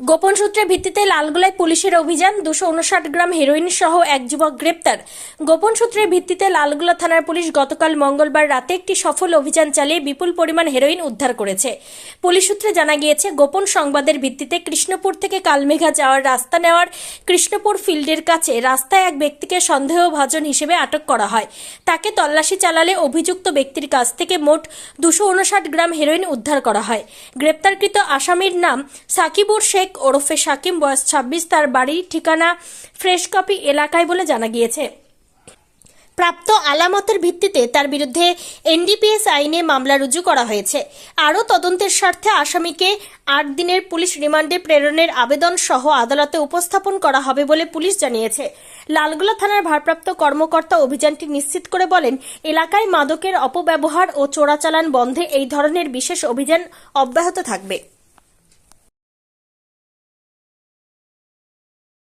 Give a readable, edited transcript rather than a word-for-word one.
গোপন সূত্রের ভিত্তিতে লালগোলায় পুলিশের অভিযান, 259 গ্রাম হেরোইন সহ এক যুবক গ্রেপ্তার। গোপন সূত্রের ভিত্তিতে লালগোলা থানার পুলিশ গতকাল মঙ্গলবার রাতে একটি সফল অভিযান চালিয়ে বিপুল পরিমাণ হেরোইন উদ্ধার করেছে। পুলিশ সূত্রে জানা গিয়েছে, গোপন সংবাদের ভিত্তিতে কৃষ্ণপুর থেকে কালমেঘা যাওয়ার রাস্তা নেওয়ার কৃষ্ণপুর ফিল্ডের কাছে রাস্তায় এক ব্যক্তিকে সন্দেহভাজন হিসেবে আটক করা হয়। তাকে তল্লাশি চালালে অভিযুক্ত ব্যক্তির কাছ থেকে মোট 259 গ্রাম হেরোইন উদ্ধার করা হয়। গ্রেপ্তারকৃত আসামির নাম সাকিবুর শেখ ওরফে সাকিম, বয়স 26। তার বাড়ি ঠিকানা ফ্রেশকপি এলাকায় বলে জানা গিয়েছে। প্রাপ্ত আলামতের ভিত্তিতে তার বিরুদ্ধে এনডিপিএস আইনে মামলা রুজু করা হয়েছে। আরও তদন্তের স্বার্থে আসামিকে 8 দিনের পুলিশ রিমান্ডে প্রেরণের আবেদন সহ আদালতে উপস্থাপন করা হবে বলে পুলিশ জানিয়েছে। লালগোলা থানার ভারপ্রাপ্ত কর্মকর্তা অভিযানটি নিশ্চিত করে বলেন, এলাকায় মাদকের অপব্যবহার ও চোরাচালান বন্ধে এই ধরনের বিশেষ অভিযান অব্যাহত থাকবে।